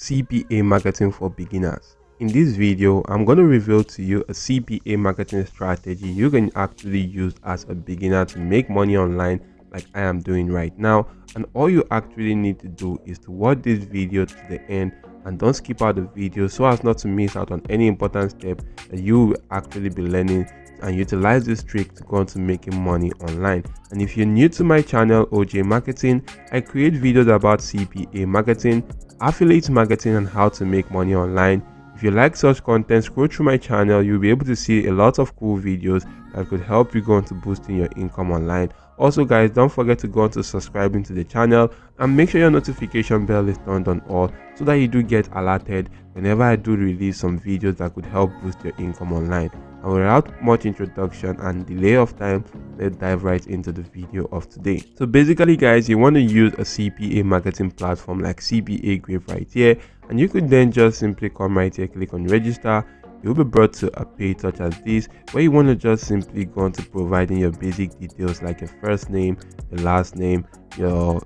CPA marketing for beginners. In this video, I'm going to reveal to you a CPA marketing strategy you can actually use as a beginner to make money online like I am doing right now. And all you actually need to do is to watch this video to the end and don't skip out the video so as not to miss out on any important step that you will actually be learning and utilize this trick to go on to making money online. And if you're new to my channel, OJ Marketing, I create videos about CPA marketing, affiliate marketing, and how to make money online. If you like such content, scroll through my channel. You'll be able to see a lot of cool videos that could help you go on to boosting your income online. Also guys, don't forget to go on to subscribing to the channel and make sure your notification bell is turned on all so that you do get alerted whenever I do release some videos that could help boost your income online. And without much introduction and delay of time, let's dive right into the video of today. So basically guys, you want to use a CPA marketing platform like CPAGrip right here, and you could then just simply come right here, click on register. You'll be brought to a page such as this where you want to just simply go on to providing your basic details like your first name, your last name, your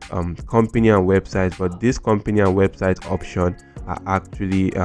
company and website. But this company and website option are actually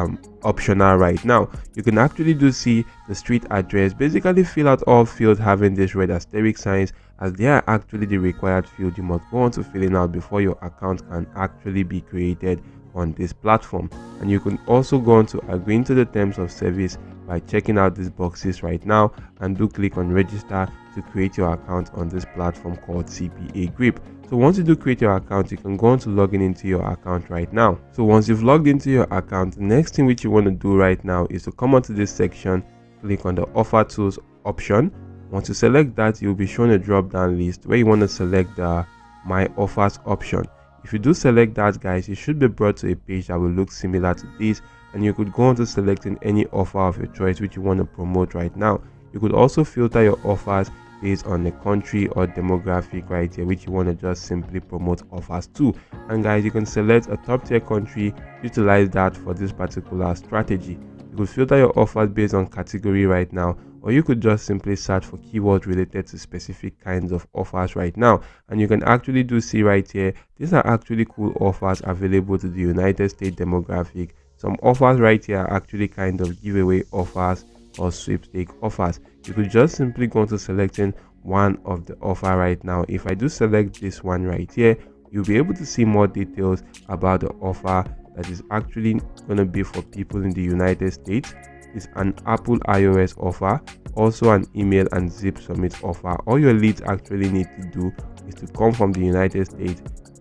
optional right now. You can actually do see the street address. Basically fill out all fields having this red asterisk signs, as they are actually the required field you must go on to filling out before your account can actually be created on this platform. And you can also go on to agreeing to the terms of service by checking out these boxes right now, and do click on register to create your account on this platform called CPAGrip. So once you do create your account, you can go on to log into your account right now. So once you've logged into your account, the next thing which you want to do right now is to come onto this section, click on the offer tools option. Once you select that, you'll be shown a drop down list where you want to select the my offers option. If you do select that guys, you should be brought to a page that will look similar to this, and you could go on to selecting any offer of your choice which you want to promote right now. You could also filter your offers based on the country or demographic right here which you want to just simply promote offers to. And guys, you can select a top tier country, utilize that for this particular strategy. You could filter your offers based on category right now, or you could just simply search for keywords related to specific kinds of offers right now. And you can actually do see right here, these are actually cool offers available to the United States demographic. Some offers right here are actually kind of giveaway offers or sweepstake offers. You could just simply go into selecting one of the offer right now. If I do select this one right here, you'll be able to see more details about the offer that is actually going to be for people in the United States. It's an Apple iOS offer, also an email and zip submit offer. All your leads actually need to do is to come from the United States,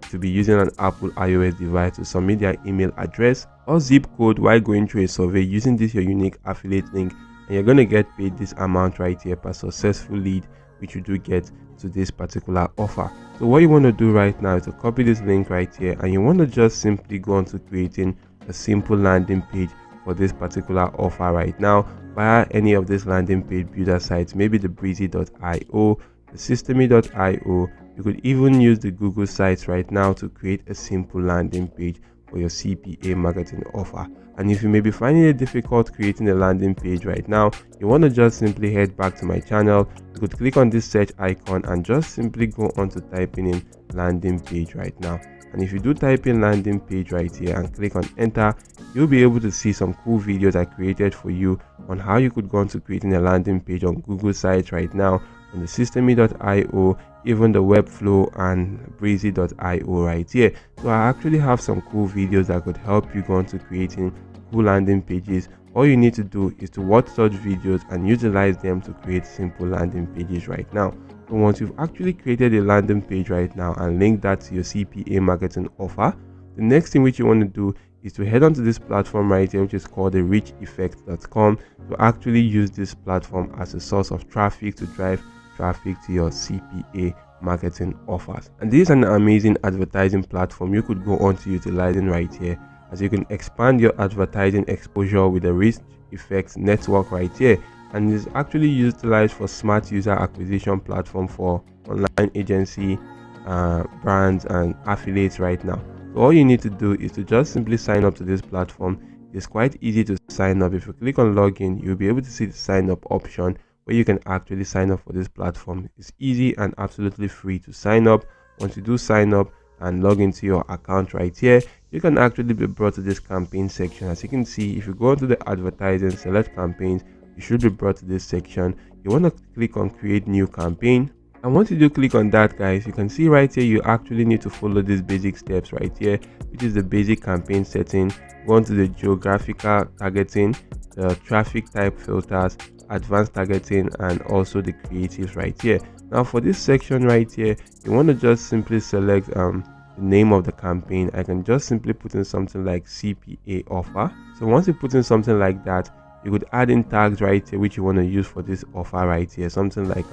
to be using an Apple iOS device to submit their email address or zip code while going through a survey using this your unique affiliate link, and you're going to get paid this amount right here per successful lead which you do get to this particular offer. So what you want to do right now is to copy this link right here, and you want to just simply go on to creating a simple landing page for this particular offer right now via any of this landing page builder sites, maybe the breezy.io, the systemy.io. You could even use the Google sites right now to create a simple landing page for your CPA marketing offer. And if you may be finding it difficult creating a landing page right now, you want to just simply head back to my channel. You could click on this search icon and just simply go on to typing in landing page right now. And if you do type in landing page right here and click on enter, you'll be able to see some cool videos I created for you on how you could go on to creating a landing page on Google sites right now, on the systemy.io, even the webflow and breezy.io right here. So I actually have some cool videos that could help you go on to creating cool landing pages. All you need to do is to watch such videos and utilize them to create simple landing pages right now. So once you've actually created a landing page right now and link that to your CPA marketing offer, the next thing which you want to do is to head onto this platform right here which is called the richeffect.com to actually use this platform as a source of traffic to drive traffic to your CPA marketing offers. And this is an amazing advertising platform you could go on to utilizing right here, as you can expand your advertising exposure with the Rich Effects network right here. And is actually utilized for smart user acquisition platform for online agency, brands and affiliates right now. So all you need to do is to just simply sign up to this platform. It's quite easy to sign up. If you click on login, you'll be able to see the sign up option where you can actually sign up for this platform. It's easy and absolutely free to sign up. Once you do sign up and log into your account right here, you can actually be brought to this campaign section. As you can see, if you go into the advertising, select campaigns, you should be brought to this section. You want to click on create new campaign, and once you do click on that, guys, you can see right here you actually need to follow these basic steps right here, which is the basic campaign setting. Go into the geographical targeting, the traffic type filters, advanced targeting, and also the creatives right here. Now for this section right here, you want to just simply select the name of the campaign. I can just simply put in something like CPA offer. So once you put in something like that, you could add in tags right here which you want to use for this offer right here, something like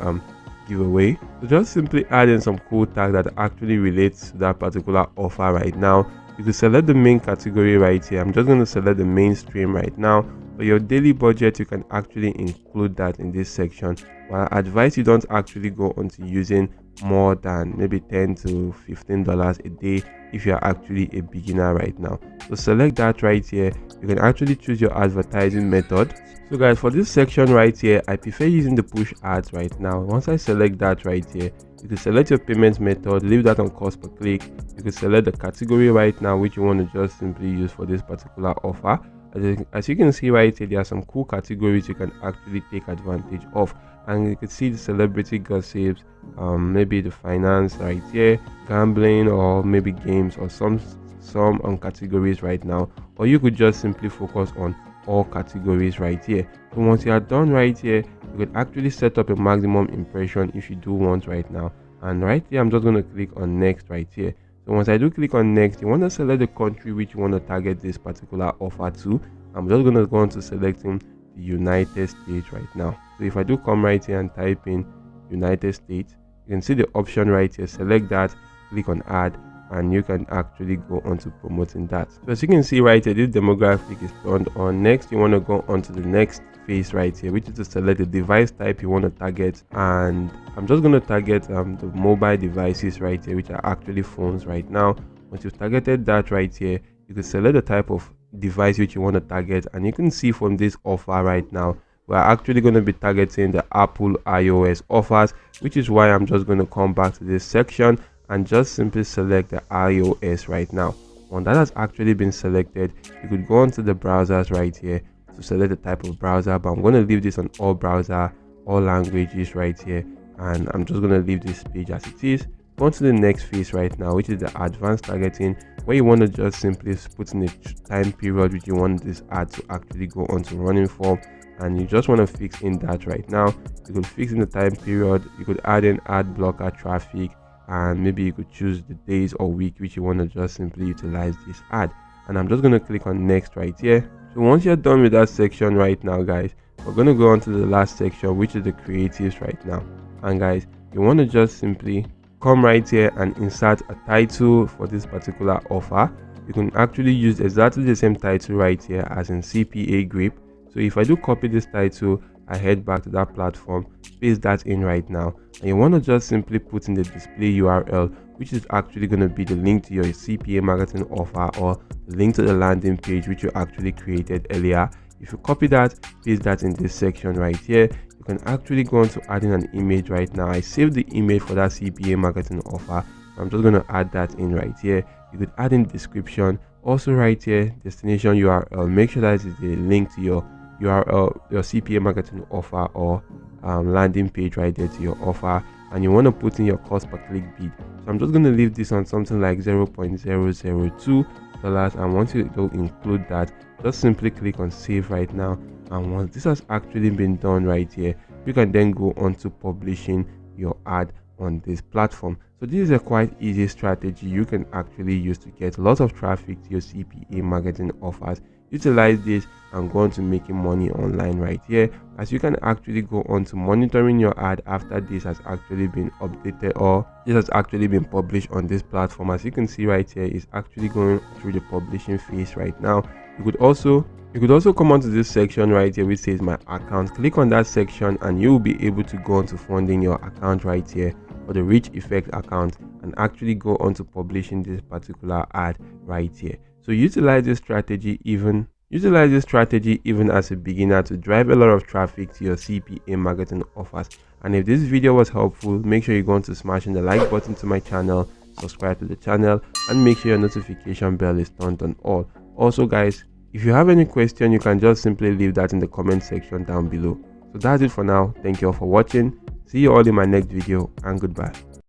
giveaway. So just simply add in some cool tag that actually relates to that particular offer right now. You can select the main category right here. I'm just going to select the mainstream right now. For your daily budget, you can actually include that in this section. But I advise you don't actually go onto using more than maybe $10 to $15 a day if you're actually a beginner right now. So select that right here. You can actually choose your advertising method. So guys, for this section right here, I prefer using the push ads right now. Once I select that right here, you can select your payment method, leave that on cost per click. You can select the category right now which you want to just simply use for this particular offer. As you can see right here, there are some cool categories you can actually take advantage of, and you can see the celebrity gossips, maybe the finance right here, gambling, or maybe games, or some categories right now. Or you could just simply focus on all categories right here. So once you are done right here, you could actually set up a maximum impression if you do want right now. And right here, I'm just going to click on next right here. So once I do click on next, you want to select the country which you want to target this particular offer to. I'm just going to go on to selecting the United States right now. So if I do come right here and type in United States, you can see the option right here. Select that, click on add, and you can actually go on to promoting that. So as you can see right here, this demographic is turned on. Next, you want to go on to the next phase right here, which is to select the device type you want to target. And I'm just going to target the mobile devices right here, which are actually phones right now. Once you've targeted that right here, you can select the type of device which you want to target, and you can see from this offer right now, we're actually going to be targeting the Apple iOS offers, which is why I'm just going to come back to this section and just simply select the iOS right now. When that has actually been selected, you could go onto the browsers right here to select the type of browser, but I'm going to leave this on all browser, all languages right here, and I'm just going to leave this page as it is. Go on to the next phase right now, which is the advanced targeting, where you want to just simply put in a time period which you want this ad to actually go on to running for, and you just want to fix in that right now. You could fix in the time period, you could add in ad blocker traffic, and maybe you could choose the days or week which you want to just simply utilize this ad. And I'm just going to click on next right here. So once you're done with that section right now, guys, we're going to go on to the last section, which is the creatives right now. And guys, you want to just simply come right here and insert a title for this particular offer. You can actually use exactly the same title right here as in CPAGrip. So if I do copy this title, I head back to that platform, paste that in right now, and you want to just simply put in the display URL, which is actually going to be the link to your CPA marketing offer or the link to the landing page which you actually created earlier. If you copy that, paste that in this section right here, you can actually go on to adding an image right now. I saved the image for that CPA marketing offer, so I'm just going to add that in right here. You could add in description, also right here, destination URL. Make sure that it is the link to your URL, your CPA marketing offer or landing page right there to your offer, and you want to put in your cost per click bid. So I'm just going to leave this on something like $0.002, and once you do include that, just simply click on save right now. And once this has actually been done right here, you can then go on to publishing your ad on this platform. So this is a quite easy strategy you can actually use to get lots of traffic to your CPA marketing offers. Utilize this and go on to making money online right here, as you can actually go on to monitoring your ad after this has actually been updated or this has actually been published on this platform. As you can see right here, it's actually going through the publishing phase right now. You could also come onto this section right here which says my account. Click on that section and you will be able to go on to funding your account right here, or the Reach Effect account, and actually go on to publishing this particular ad right here. So utilize this strategy even as a beginner to drive a lot of traffic to your CPA marketing offers. And if this video was helpful, make sure you go on to smashing the like button to my channel, subscribe to the channel, and make sure your notification bell is turned on all. Also guys, if you have any question, you can just simply leave that in the comment section down below. So that's it for now. Thank you all for watching. See you all in my next video, and goodbye.